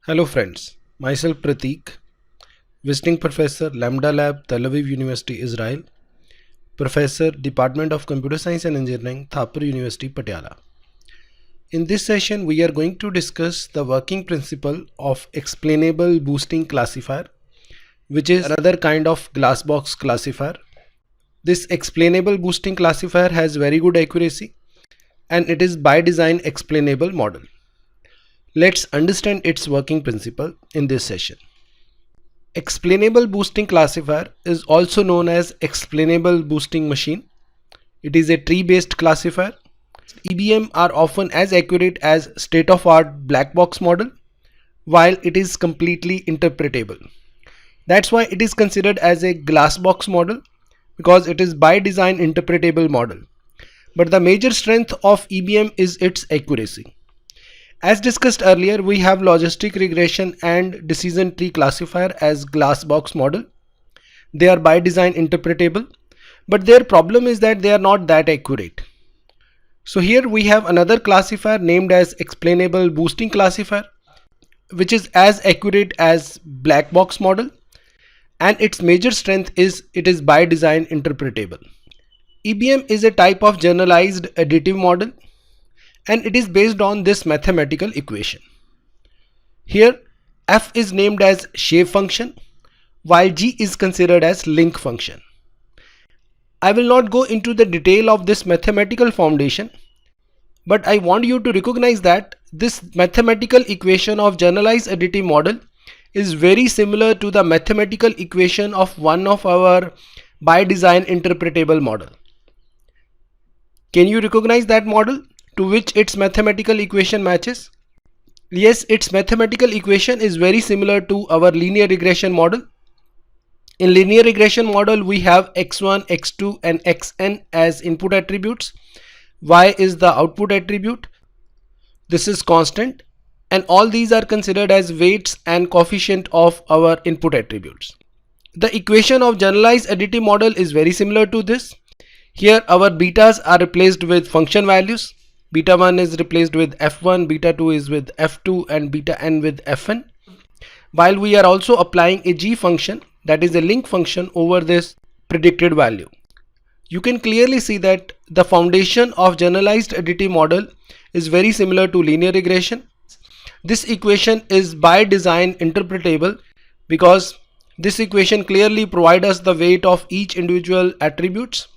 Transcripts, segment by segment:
Hello friends, myself Prateek, visiting professor Lambda Lab, Tel Aviv University, Israel, professor Department of Computer Science and Engineering, Thapar University, Patiala. In this session, we are going to discuss the working principle of explainable boosting classifier, which is another kind of glass box classifier. This explainable boosting classifier has very good accuracy and it is by design explainable model. Let's understand its working principle in this session. Explainable boosting classifier is also known as explainable boosting machine. It is a tree-based classifier. EBM are often as accurate as state-of-art black box model, while it is completely interpretable. That's why it is considered as a glass box model, because it is by design interpretable model. But the major strength of EBM is its accuracy. As discussed earlier, we have logistic regression and decision tree classifier as glass box model. They are by design interpretable, but their problem is that they are not that accurate. So here we have another classifier named as explainable boosting classifier, which is as accurate as black box model, and its major strength is it is by design interpretable. EBM is a type of generalized additive model, and it is based on this mathematical equation. Here f is named as shape function, while g is considered as link function. I will not go into the detail of this mathematical foundation, but I want you to recognize that this mathematical equation of generalized additive model is very similar to the mathematical equation of one of our by design interpretable model. Can you recognize that model to which its mathematical equation matches? Yes, its mathematical equation is very similar to our linear regression model. In linear regression model, we have x1, x2 and xn as input attributes. Y is the output attribute. This is constant, and all these are considered as weights and coefficient of our input attributes. The equation of generalized additive model is very similar to this. Here our betas are replaced with function values. Beta 1 is replaced with f1, beta 2 is with f2 and beta n with fn, while we are also applying a g function, that is a link function, over this predicted value. You can clearly see that the foundation of generalized additive model is very similar to linear regression. This equation is by design interpretable because this equation clearly provides us the weight of each individual attributes.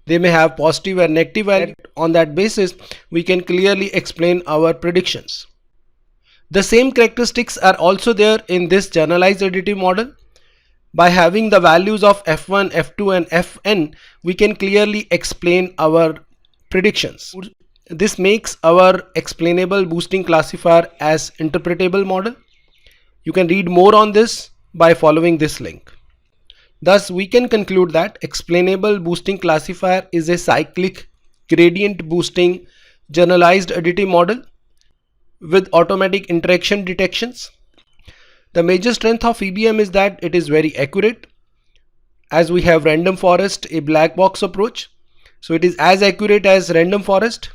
They may have positive and negative value. On that basis, we can clearly explain our predictions. The same characteristics are also there in this generalized additive model. By having the values of f1, f2 and fn, we can clearly explain our predictions. This makes our explainable boosting classifier as interpretable model. You can read more on this by following this link. Thus, we can conclude that explainable boosting classifier is a cyclic gradient boosting generalized additive model with automatic interaction detections. The major strength of EBM is that it is very accurate, as we have random forest, a black box approach. So it is as accurate as random forest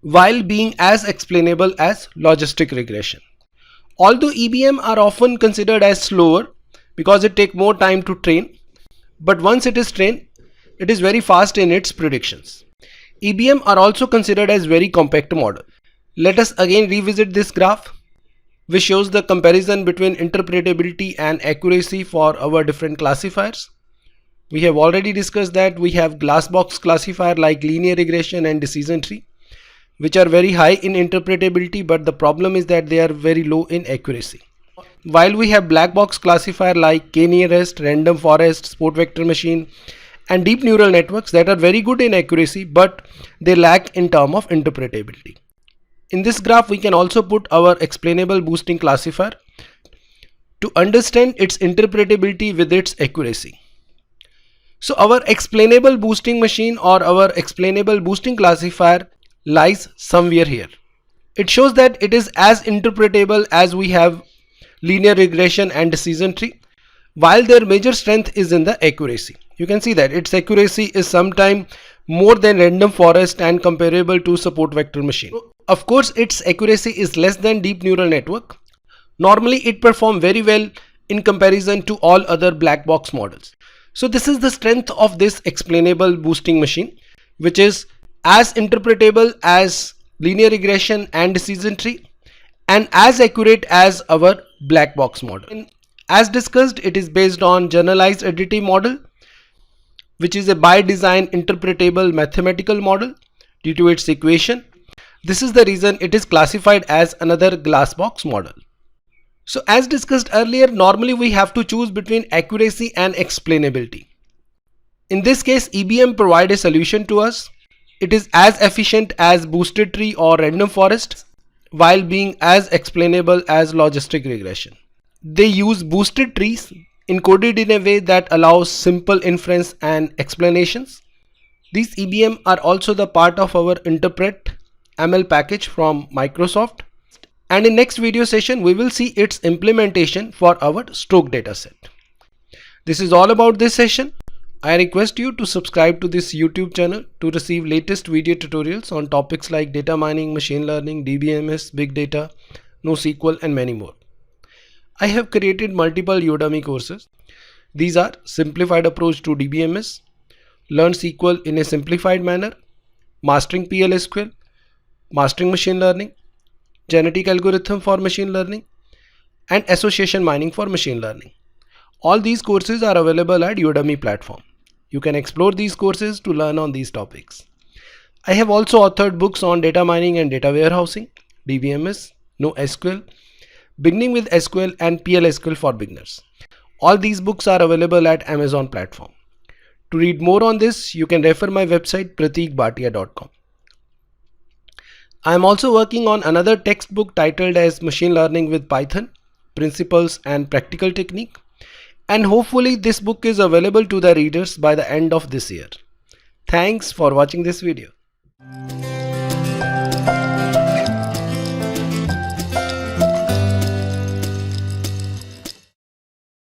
while being as explainable as logistic regression. Although EBM are often considered as slower because it takes more time to train, but once it is trained, it is very fast in its predictions. EBM are also considered as very compact model. Let us again revisit this graph, which shows the comparison between interpretability and accuracy for our different classifiers. We have already discussed that we have glass box classifier like linear regression and decision tree, which are very high in interpretability, but the problem is that they are very low in accuracy. While we have black box classifier like k-nearest, random forest, support vector machine and deep neural networks that are very good in accuracy, but they lack in terms of interpretability. In this graph, we can also put our explainable boosting classifier to understand its interpretability with its accuracy. So our explainable boosting machine or our explainable boosting classifier lies somewhere here. It shows that it is as interpretable as we have linear regression and decision tree, while their major strength is in the accuracy. You can see that its accuracy is sometimes more than random forest and comparable to support vector machine. Of course, its accuracy is less than deep neural network. Normally it performs very well in comparison to all other black box models. So this is the strength of this explainable boosting machine, which is as interpretable as linear regression and decision tree, and as accurate as our black box model. And as discussed, it is based on generalized additive model, which is a by design interpretable mathematical model due to its equation. This is the reason it is classified as another glass box model. So as discussed earlier, normally we have to choose between accuracy and explainability. In this case, EBM provides a solution to us. It is as efficient as boosted tree or random forest while being as explainable as logistic regression. They use boosted trees encoded in a way that allows simple inference and explanations. These EBM are also the part of our Interpret ML package from Microsoft. And in next video session, we will see its implementation for our stroke dataset. This is all about this session. I request you to subscribe to this YouTube channel to receive latest video tutorials on topics like data mining, machine learning, DBMS, big data, NoSQL, and many more. I have created multiple Udemy courses. These are Simplified Approach to DBMS, Learn SQL in a Simplified Manner, Mastering PLSQL, Mastering Machine Learning, Genetic Algorithm for Machine Learning, and Association Mining for Machine Learning. All these courses are available at Udemy platform. You can explore these courses to learn on these topics. I have also authored books on data mining and data warehousing, DBMS, NoSQL, beginning with SQL, and PLSQL for beginners. All these books are available at Amazon platform. To read more on this, you can refer my website prateekbhatia.com. I am also working on another textbook titled as Machine Learning with Python, Principles and Practical Technique, and hopefully this book is available to the readers by the end of this year. Thanks for watching this video.